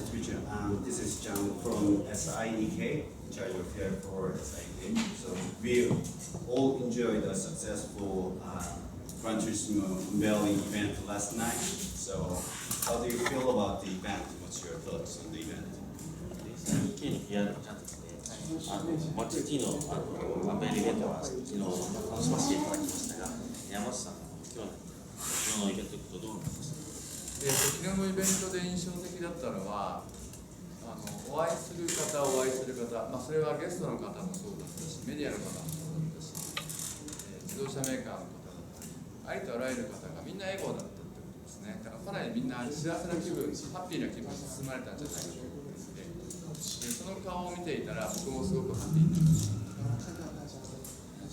Nice to meet you. This is John from SIEK, Charge of Care for SIEK. So we all enjoyed a successful Gran Turismo unveiling event last night. So how do you feel about the event? What's your thoughts on the event? 日の PR のちゃんとですね、マッチ T のアンベイルイベントは昨日楽しませていただきましたが、山内さん、今日のイベントどう思いました？昨日のイベントで印象的だったのは、お会いする方、それはゲストの方もそうだったし、メディアの方もそうだったし、自動車メーカーの方だったり、ありとあらゆる方がみんな笑顔だったってことですね。だからかなりみんな幸せな気分、ハッピーな気分に包まれたんじゃないかと思っていて、その顔を見ていたら僕もすごくハッピーになりました。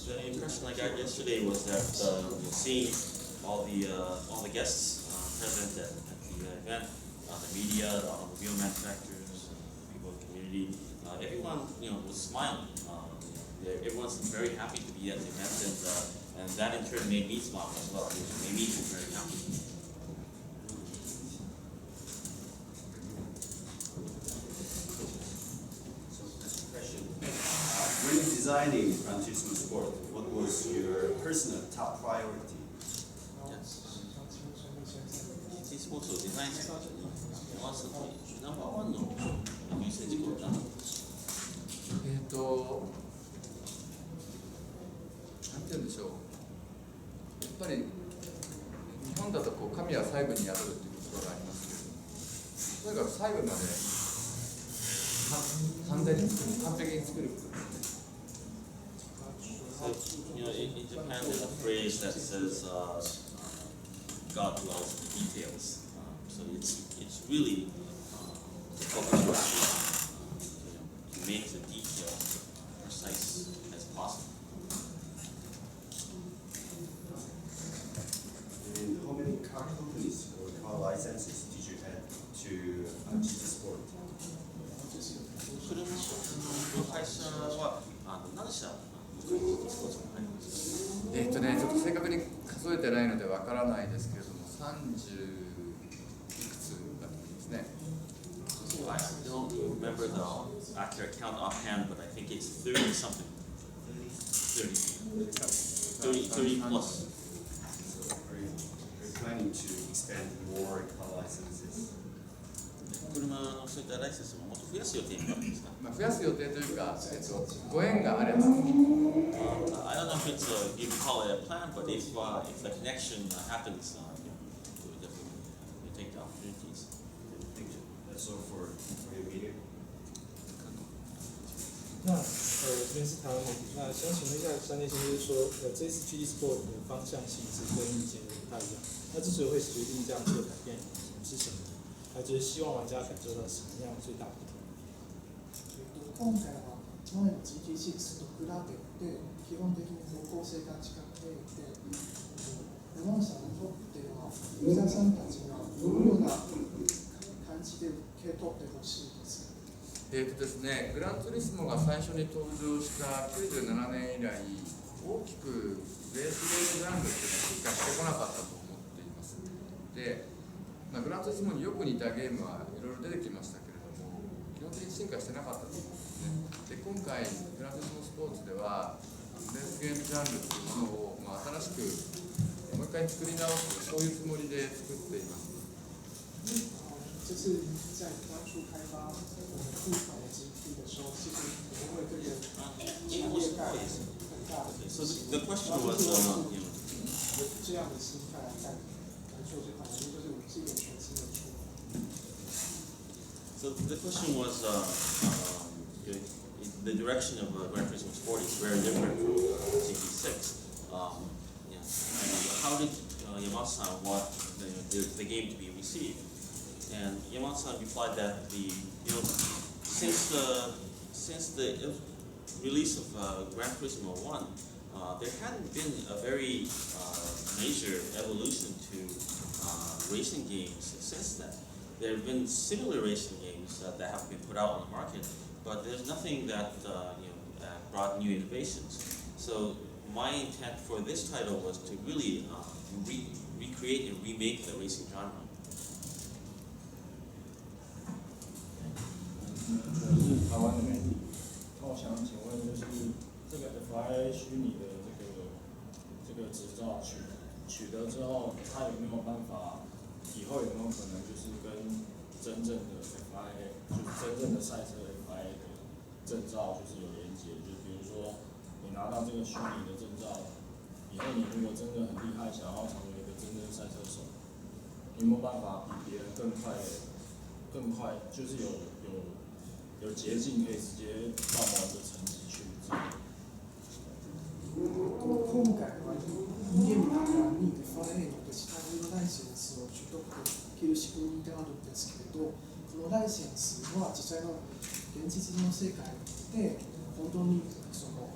The impression I got yesterday was that seeing all the guests present at the event, the media, the automobile manufacturers, people in the community, everyone was smiling. Everyone's very happy to be at the event, and that in turn made me smile as well. It made me feel very happy. So that's a question. When designing Gran Turismo Sport, what was your personal top priority? GT スポーツをデザインするときに山内さんのナンバーワンの優先事項は何だったんですか？なんて言うんでしょう。やっぱり日本だと神は細部に宿るというところがありますけれども、とにかく細部まで完璧に作ることですね。So, in Japan, there's a phrase that says, God dwells in the details. So it's really focused to make the details precise as possible. And how many car companies or car licenses did you add to GT Sport? 車の会社は何社スポーツも入りました？ちょっと正確に数えてないのでわからないですけれども、30いくつだと思いますね。I don't remember the accurate count offhand, but I think it's 30 something. 30 plus. So are you planning to expand more car licenses? 車のそういったライセンスももっと増やす予定になるんですか？増やす予定というか、ご縁があれば。I don't know if it's you can call it a plan, but if the connection happens, we definitely take the opportunities. Thank you. That's all for your meeting. 那这边是台湾媒体，那想请问一下山田先生，就是说这次 GT Sport 的方向性质跟以前的不太一样，那之所以会决定这样做改变是什么？还就是希望玩家感受到什么样最大不同？今回は前の GT6 と比べて基本的に方向性が違っていて、山内さんにとってはユーザーさんたちがどのような感じで受け取ってほしいですか？ですね、グランツーリスモが最初に登場した97年以来、大きくレースジャンルっていうのは進化してこなかったと思っています。で、グランツーリスモによく似たゲームはいろいろ出てきましたけれども、基本的に進化してなかったと思うんですね。で、今回、グランツーリスモスポーツでは、レースゲームジャンルっていうものを、新しくもう一回作り直す、そういうつもりで作っています。就是在当初开发第一款的 GT 的时候，其实我们会对产业带来很大的 So the question was, 这样的心态在来做这款，因为就是我们是一个全新的出发。So the question was, the direction of Gran Turismo Sport is very different from GT6. And how did Yamauchi-san want the game to be received? And Yamauchi-san replied that since the release of Gran Turismo 1, there hadn't been a very major evolution to racing games since then. There have been similar racing games that have been put out on the market, but there's nothing that brought new innovations. So my intent for this title was to really recreate and remake the racing genre. 台湾的媒体。那我想请问，就是这个 FIA 虚拟的这个执照取得之后，它有没有办法，以后有没有可能就是跟真正的 FIA， 就是真正的赛车 FIA 的证照就是有连接？就比如说你拿到这个虚拟的证照，以后你如果真的很厉害，想要成为一个真正的赛车手，你有没有办法比别人更快，就是有捷径可以直接到某一个成绩去之类的？今回はゲームの中に FIA のデジタルライセンスを取得できる仕組みがあるんですけれど、このライセンスは実際の現実の世界で本当にその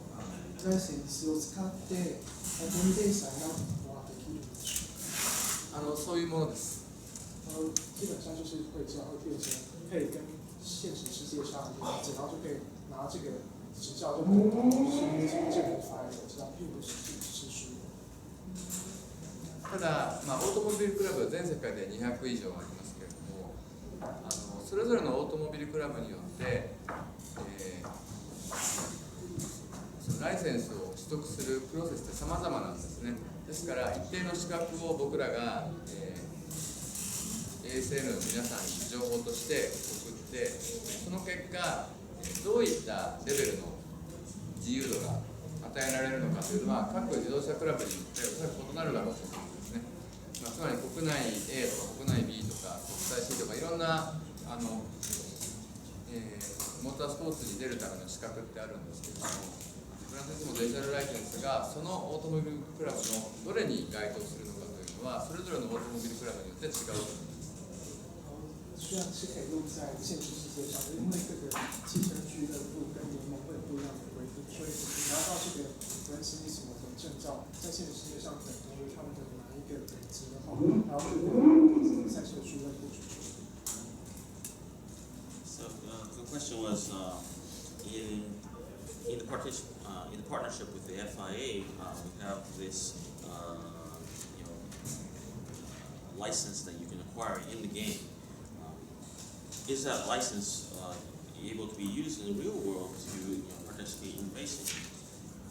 ライセンスを使って本当にレーサーになることはできるんでしょうか？そういうものです。基本上就是会这样，会变成可以跟现实世界上一样，只要就可以拿这个执照就可以是这个 FIA 的执照，并不是是虚的。ただ、オートモビルクラブは全世界で200以上ありますけれども、それぞれのオートモビルクラブによって、そのライセンスを取得するプロセスって様々なんですね。ですから一定の資格を僕らが、ASN の皆さんに情報として送って、その結果どういったレベルの自由度が与えられるのかというのは各自動車クラブによっておそらく異なるだろうと思うんですね。つまり国内 A とか国内 B とか国際 C とかいろんなモータースポーツに出るための資格ってあるんですけれども、グランツーリスモデジタルライセンスがそのオートモビルクラブのどれに該当するのかというのはそれぞれのオートモビルクラブによって違うと思います。虽然是可以用在现实世界上，因为各个汽车俱乐部跟联盟会有不一样的规定，所以你拿到这个格兰斯什么的证照，在现实世界上等同于他们的哪一个等级的话，然后就跟赛车俱乐部去做。So the question was in the partnership with the FIA, we have this license that you can acquire in the game. Is that license able to be used in the real world to participate in racing?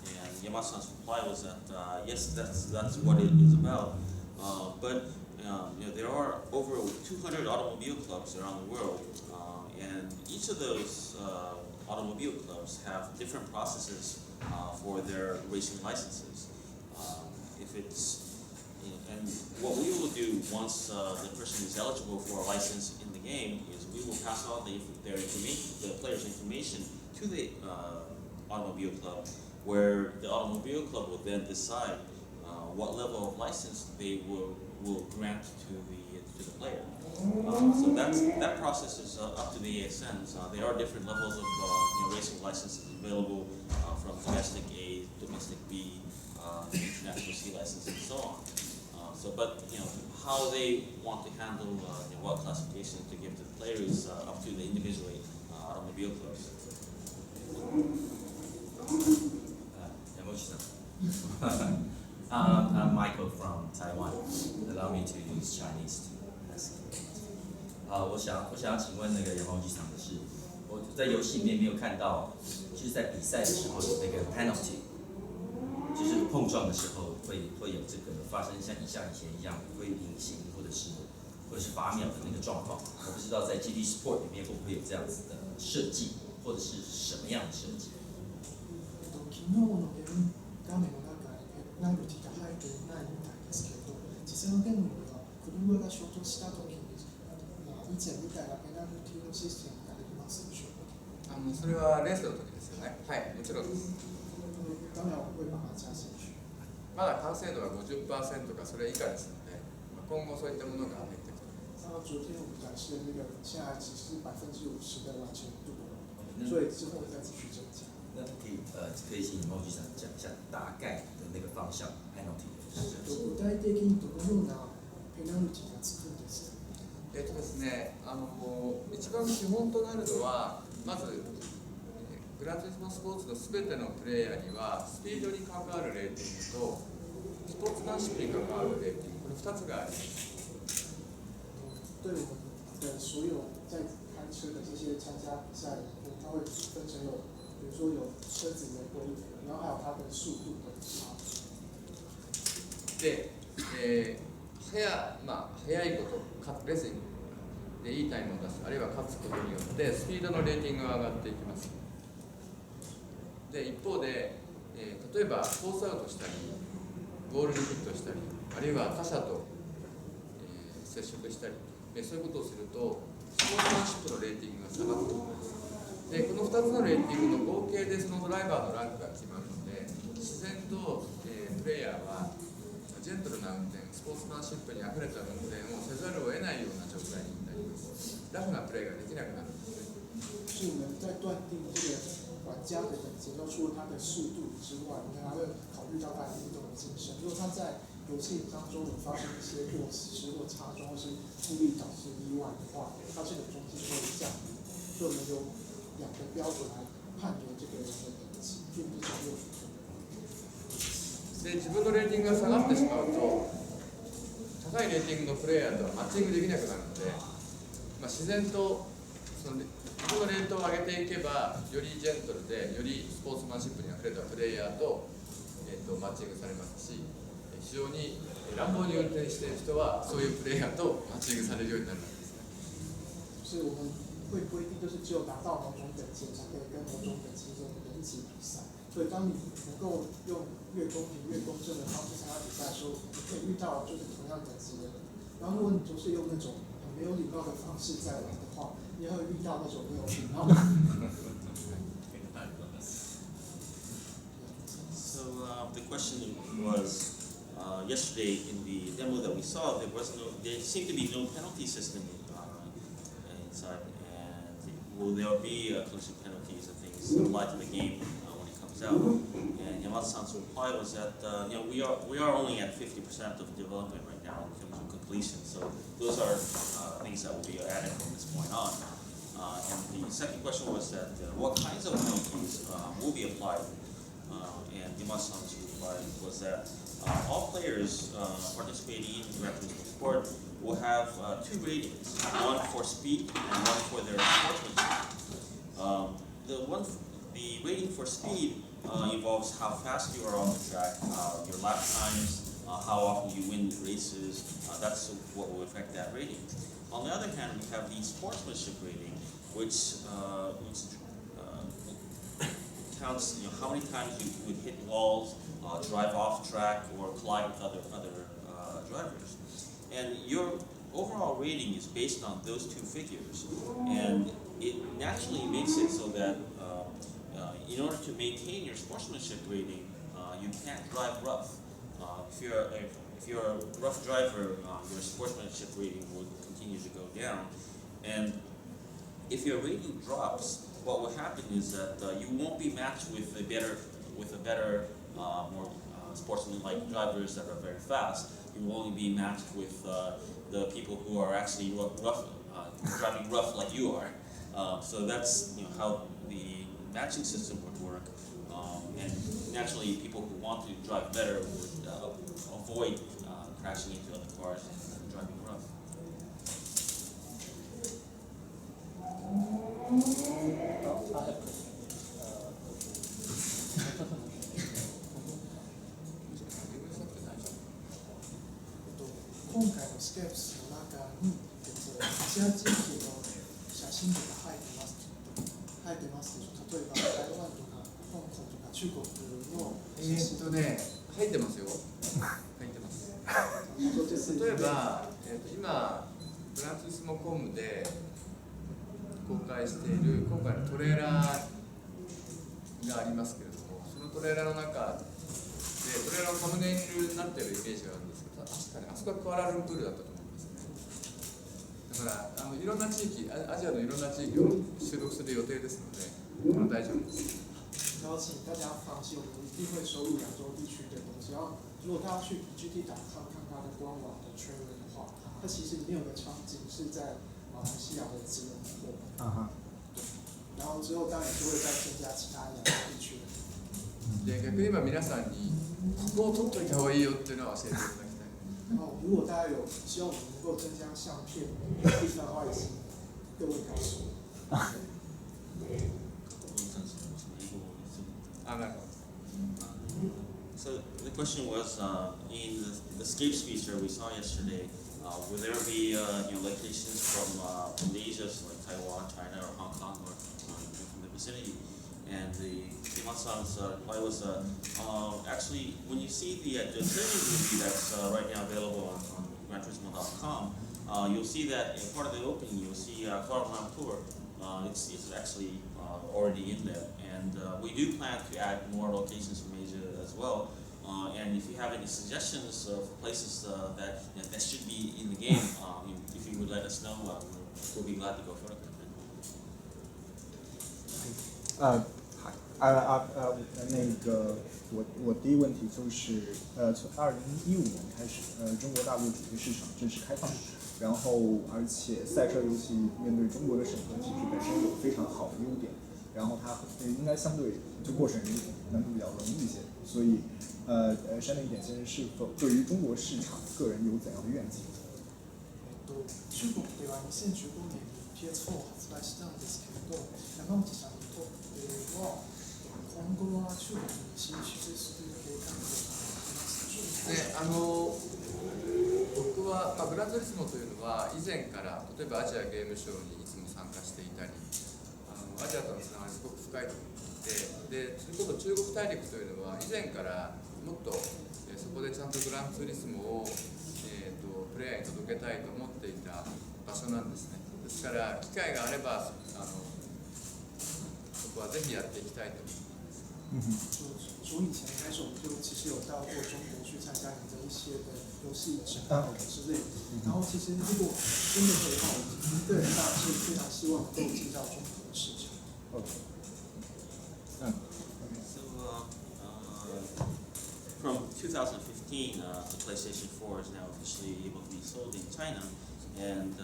And Yamasa-san's reply was that yes, that's what it is about. But there are over 200 automobile clubs around the world, and each of those automobile clubs have different processes for their racing licenses. If it's and what we will do once the person is eligible for a license in the game is we will pass on the player's information to the automobile club, where the automobile club will then decide what level of license they will grant to the player. So that process is up to the ASNs. There are different levels of racing licenses available, from domestic A, domestic B, international C license, and so on. But how they want to handle what classification to give to the player is up to the individual automobile clubs. I'm Michael from Taiwan. Allow me to use Chinese to ask. 我想请问那个杨宏机场的是，我在游戏里面没有看到，就是在比赛的时候有那个 penalty， 就是碰撞的时候会有这个发生像以前一样会隐形或者是罚秒的那个状况。我不知道在 GT Sport 里面会不会有这样子的设计，或者是什么样的设计？昨日のゲーム画面の中にペナルティが入っていないみたいですけれど、実際のゲームには車が衝突した時に以前みたいなペナルティのシステムができますでしょうか？それはレースの時ですよね。はい、もちろんです。画面を会把它加进去。まだ完成度は 50% かそれ以下ですので、今後そういったものが入ってくる。然后昨天我们展示的那个现在只是50%的完成度，所以之后会再继续增加。那可以请杨局长讲一下大概的那个方向 penalty 的设计。具体的にどのようなペナルティがつくんですか？ですね、一番基本となるのはまずグランツーリスモスポーツのすべてのプレイヤーにはスピードに関わるレーティングとスポーツマンシップに関わるレーティング、これ2つがあります。对我们的所有在开车的这些参加比赛的人，它会分成有，比如说有车子的规格，然后还有它的速度的差。で、速いことレースでいいタイムを出す、あるいは勝つことによってスピードのレーティングが上がっていきます。で一方で、例えばコースアウトしたりボールにヒットしたり、あるいは他者と、接触したり、そういうことをするとスポーツマンシップのレーティングが下がってきます。でこの2つのレーティングの合計でそのドライバーのランクが決まるので、自然と、プレイヤーはジェントルな運転、スポーツマンシップにあふれた運転をせざるを得ないような状態になります。ラフなプレーができなくなるんですね。是我们在断定这个玩家的等级，除了他的速度之外，我们还会考虑到他的运动的精神。如果他在游戏当中有发生一些过失或擦撞或是故意导致意外的话，他这个中间会降低。所以我们有2个标准来判别这个人的等级，并不是只有で自分のレーティングが下がってしまうと高いレーティングのプレイヤーとはマッチングできなくなるので、自然とその自分のレートを上げていけばよりジェントルでよりスポーツマンシップにあふれたプレイヤーと、マッチングされますし、非常に乱暴に運転している人はそういうプレイヤーとマッチングされるようになるわけですね。是我们会规定，就是只有达到某种等级才可以跟某种等级的人一起比赛。所以当你能够用越公平、越公正的方式参加比赛的时候，你可以遇到就是同样等级的人。然后如果你就是用那种很没有礼貌的方式在玩的话，你也会遇到那种没有礼貌的。So the question was, yesterday in the demo that we saw, there seemed to be no penalty system inside, and will there be collision penalties and things applied to the game when it comes out? And Yamada-san's reply was that we are only at 50% of development right now in terms of completion, so those are things that will be added from this point on. And the second question was that what kinds of penalties will be applied? And Yamada-san's reply was that all players participating in Gran Turismo Sport will have 2 ratings, one for speed and one for their sportsmanship. The rating for speed involves how fast you are on the track, your lap times, how often you win races. That's what will affect that rating. On the other hand, we have the sportsmanship rating, which counts how many times you would hit walls, drive off track, or collide with other drivers. And your overall rating is based on those 2 figures, and it naturally makes it so that in order to maintain your sportsmanship rating, you can't drive rough. If you're a rough driver, your sportsmanship rating will continue to go down, and if your rating drops, what will happen is that you won't be matched with a better, more sportsman-like drivers that are very fast. You will only be matched with the people who are actually rough, driving rough like you are. So that's how the matching system would work. And naturally, people who want to drive better would avoid crashing into other cars and driving rough. 今回のスケープスの中に、アジア地域の写真とか入ってますでしょ。例えば台湾とか香港とか中国の写真。入ってますよ。入ってます。例えば、今グランツーリスモコムで公開している今回のトレーラーがありますけれども、そのトレーラーの中でトレーラーのサムネイルになっているイメージがあるんですけど、確かにあそこはクアラルンプールだったと思うんですね。だからいろんな地域、アジアのいろんな地域を収録する予定ですので、大丈夫です。然后请大家放心，我们一定会收录亚洲地区的东西。然后，如果大家去 GT.com 看它的官网的 trailer 的话，它其实里面有个场景是在马来西亚的吉隆坡。对。然后之后当然就会再添加其他亚洲地区的。で逆に今皆さんにここを取っといた方がいいよっていうのは教えていただきたい。然后如果大家有希望我们能够增加相片、地方外形，各位告诉我。あ、なるほど。 So the question was, in the escapes feature we saw yesterday, will there be locations from Asia, so like Taiwan, China, or Hong Kong, or from the vicinity? And the Yamasa-san's reply was, actually, when you see the training movie that's right now available on GranTurismo.com, you'll see that in part of the opening, you'll see Kuala Lumpur. It's actually already in there, and we do plan to add more locations from Asia as well. And if you have any suggestions of places that should be in the game, if you would let us know, we'll be glad to go further. 那个我第一问题就是，从2015年开始，中国大陆主机市场正式开放，然后而且赛车游戏面对中国的审核机制本身有非常好的优点，然后它应该相对就过审难度比较容易一些，所以山田一点先生是否对于中国市场个人有怎样的愿景？中国では2015年に PS4 を発売したんですけれど、山内さんにとっては今後は中国に進出する計画を僕は、グランツーリスモというのは以前から例えばアジアゲームショーにいつも参加していたり、アジアとのつながりすごく深いと思っていて、それこそ中国大陸というのは以前からもっと、そこでちゃんとグランツーリスモを、プレイヤーに届けたいと思っていた場所なんですね。ですから機会があればそこはぜひやっていきたいと思います。从以前开始，我们就其实有到过中国去参加你的一些的游戏展之类的。然后其实如果真的可以的话，我个人当然是非常希望能够进到中国的市场。From 2015, the PlayStation 4 is now officially able to be sold in China. And do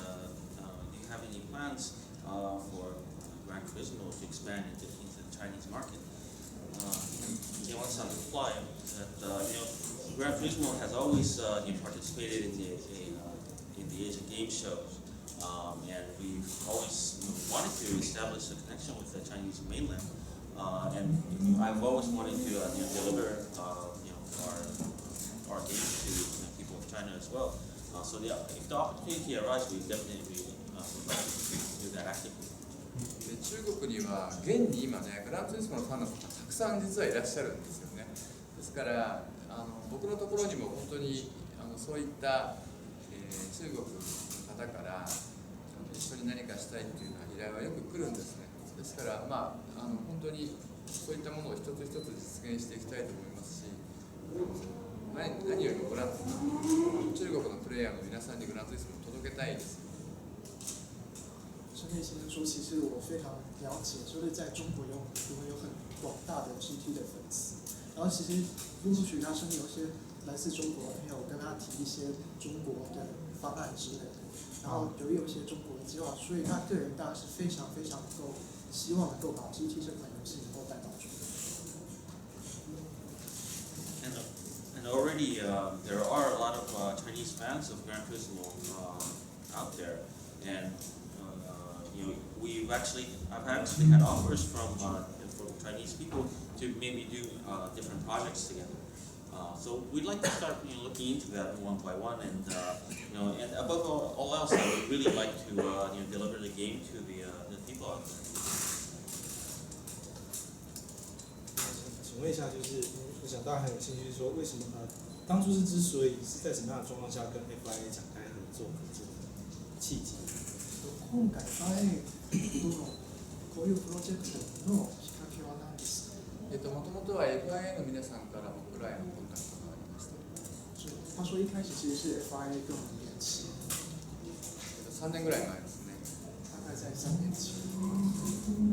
you have any plans for Gran Turismo to expand into the Chinese market? Yamasa replied that Gran Turismo has always participated in the Asian game shows, and we've always wanted to establish a connection with the Chinese mainland. And I've always wanted to deliver our games to people of China as well. So if the opportunity arises, we definitely would like to do that actively. 中国には現に今ね、グランツーリスモのファンの方たくさん実はいらっしゃるんですよね。ですから僕のところにも本当にそういった、中国の方から一緒に何かしたいっていうような依頼はよく来るんですね。ですから本当にそういったものを一つ一つ実現していきたいと思いますし、何よりも中国のプレイヤーの皆さんにグランツーリスモを届けたいです。陈烈先生说，其实我非常了解，就是在中国有很广大的 GT 的粉丝，然后其实陆续他身边有些来自中国的朋友跟他提一些中国的方案之类的，然后有一些中国的计划，所以他个人当然是非常能够希望能够把 GT 这款游戏能够带到中国。And already there are a lot of Chinese fans of Gran Turismo out there, and I've actually had offers from Chinese people to maybe do different projects together. So we'd like to start looking into that one by one, and and above all else, I would really like to deliver the game to the people out there. 请问一下，就是我想大家很有兴趣，说为什么当初之所以是在什么样的状况下跟 FIA 展开合作这个契機？今回 FIA とのこういうプロジェクトのきっかけは何ですか？もともとは FIA の皆さんから僕らへのコンタクトがありました。他说一开始其实是 FIA 跟我们联系。3年ぐらい前ですね。大概在3年前。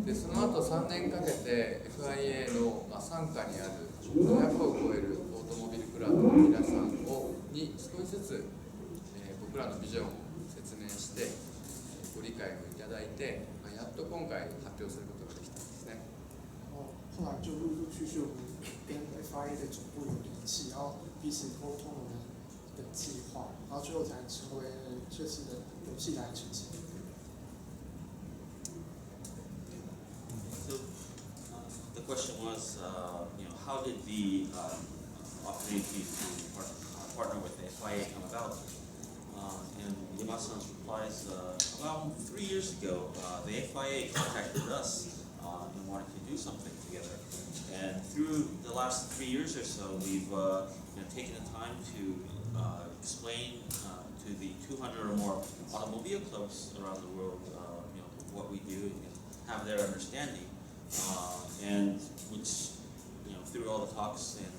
でその後3年かけて FIA の傘下にある700を超えるオートモビルクラブの皆さんに少しずつ、僕らのビジョンを説明してご理解をいただいて、やっと今回発表することができたんですね。后来就陆续我们跟 FIA 的总部有联系，然后彼此沟通我们的计划，然后最后才成为这次的游戏来呈现。So the question was, how did the opportunity to partner with the FIA come about? And Yamasa-san's replies, about 3 years ago, the FIA contacted us and wanted to do something together. And through the last 3 years or so, we've taken the time to explain to the 200 or more automobile clubs around the world, what we do and have their understanding. And which, through all the talks and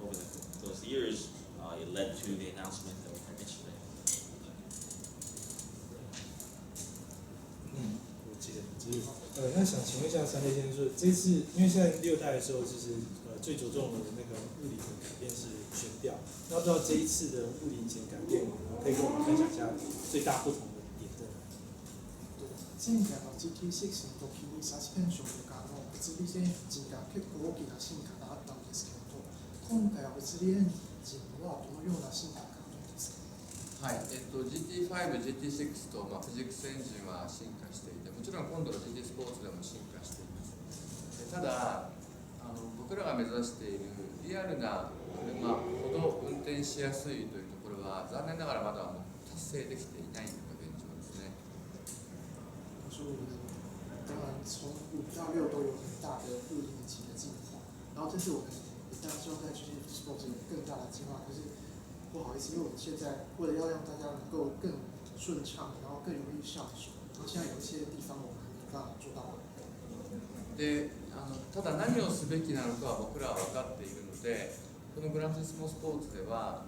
over those years, it led to the announcement that we had yesterday. 我记得那想请问一下三位先生，说这次因为现在6代的时候，其实最着重的那个物理的改变是悬吊，那不知道这一次的物理引擎改变，可以跟我们分享一下最大不同的点在哪里？前回の GT6 の時にサスペンションとか物理エンジンが結構大きな進化があったんですけれど、今回は物理エンジンはどのような進化があるんですか？はい、GT5、GT6 と、フィジックスエンジンは進化していて、もちろん今度の GT スポーツでも進化しています。ただ僕らが目指しているリアルな車ほど運転しやすいというところは残念ながらまだ達成できていないのが現状ですね。当然，从5到6都有很大的物理引擎的进化，然后这次我们也当然希望在 GT Sports 有更大的进化，可是不好意思，因为我们现在为了要让大家能够更顺畅，然后更容易上手，然后现在有一些地方我们没办法做到。でただ何をすべきなのかは僕らは分かっているので、このグランツーリスモスポーツでは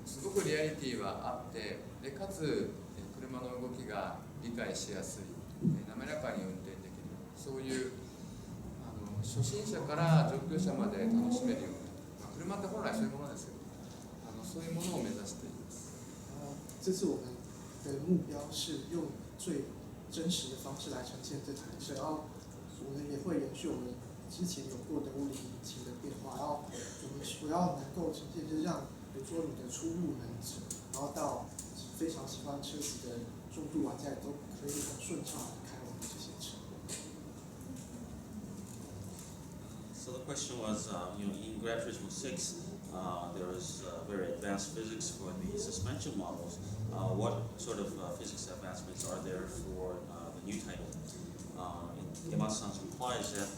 すごくリアリティはあって、でかつ車の動きが理解しやすい、滑らかに運転できる、そういう初心者から上級者まで楽しめるような、車って本来そういうものですけど、そういうものを目指しています。这次我们的目标是用最真实的方式来呈现这台车，然后我们也会延续我们之前有过的物理引擎的变化，然后我要能够呈现，就是让比如说你的初入门者，然后到非常喜欢车子的重度玩家都可以很顺畅的开我们这些车。So the question was, in Gran Turismo 6, there is very advanced physics for the suspension models. What sort of physics advancements are there for the new title? And Yamasa-san's reply is that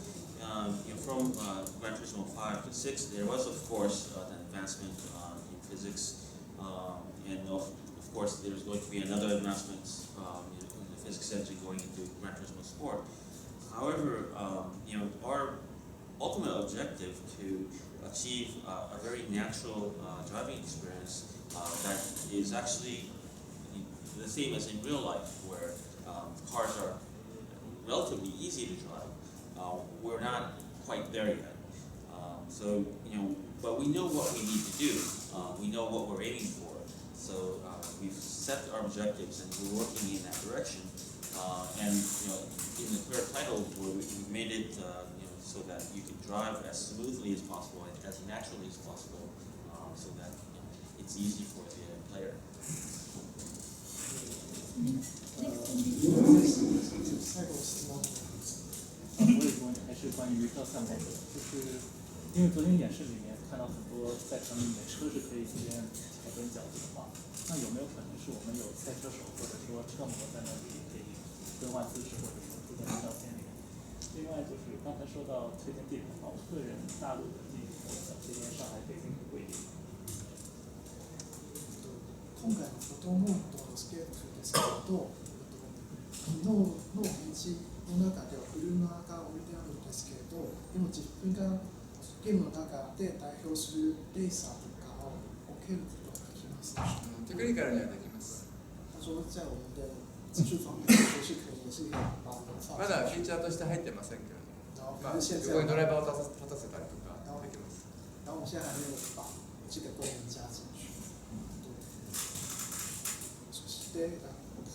from Gran Turismo 5 to 6, there was of course an advancement in physics, and of course there's going to be another advancement in the physics engine going into Gran Turismo Sport. However, our ultimate objective to achieve a very natural driving experience that is actually the same as in real life, where cars are relatively easy to drive. We're not quite there yet. But we know what we need to do. We know what we're aiming for. So we've set our objectives and we're working in that direction. And in the clear title, we made it so that you can drive as smoothly as possible and as naturally as possible, so that it's easy for the player. 最後質問。我有个问题，还是关于到300的，就是因为昨天演示里面看到很多赛程里面车是可以随便调整角度的话，那有没有可能是我们有赛车手或者说车模在那里可以更换姿势，或者说出现在照片里面？另外就是刚才说到推荐地图的话，我个人大陆的地图这边上海、北京不一定。今回のフォトモードのスケープですけど、の道の中では車が置いてあるんですけれど、でも自分がゲームの中で代表するレーサーとかを置けることができますでしょうか？テクニカルにはできます。他说在我们的技术方面都是可以，也是可以把我们放。まだフィーチャーとして入ってませんけれども、然后现在横にドライバーを立たせたりとかできます。然后我们现在还没有把这个功能加进去。そして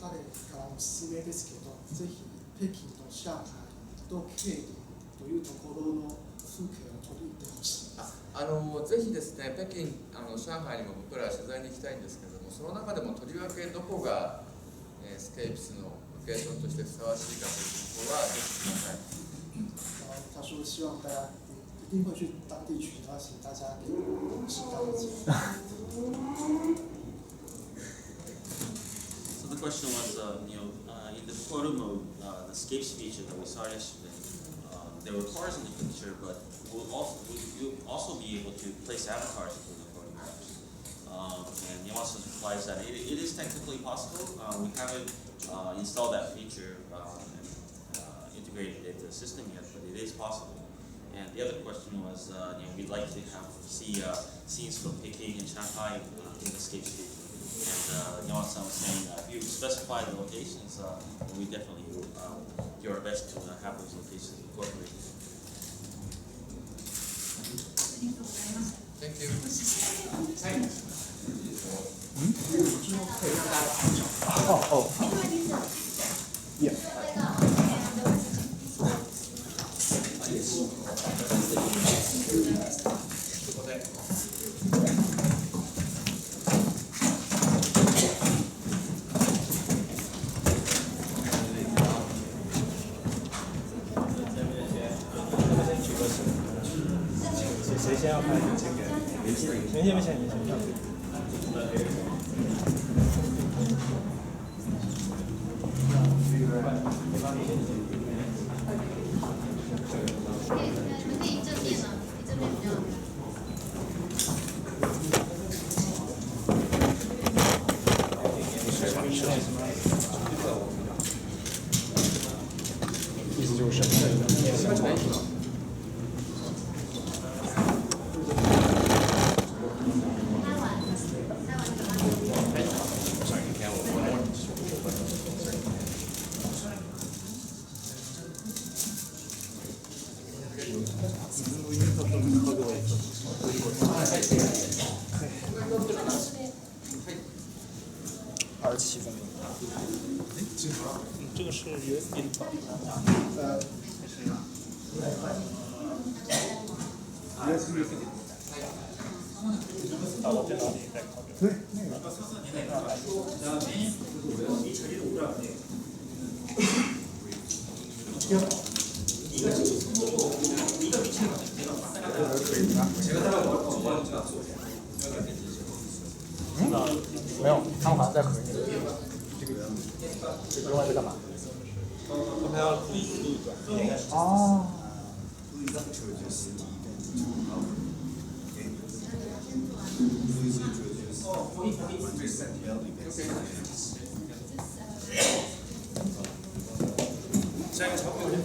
彼からおすすめですけど、ぜひ北京と上海と慶林というところの風景を取り入れてほしいです。ぜひですね、北京、上海にも僕ら取材に行きたいんですけれども、その中でもとりわけどこが、スケープスのロケーションとしてふさわしいかというところはぜひください。他说希望大家一定会去当地取材，请大家给我适当的建议。So the question was, in the photo mode, the escapes feature that we saw yesterday, there were cars in the picture, but you'll also be able to place avatars into the photographs. And Yamasa replies that it is technically possible. We haven't installed that feature and integrated it into the system yet, but it is possible. And the other question was, we'd like to see scenes from Peking and Shanghai in the escapes feature. And Yamasa was saying, if you specify the locations, we definitely do our best to have those locations incorporated. Thank you. 谁先要拍？先。意思就是什么？27分。这个是 USB 的。到我电脑里再拷贝。对，那个。没有，他们好像在壳里。这个另外在干嘛？他们要录一段。哦。下一个桥过去。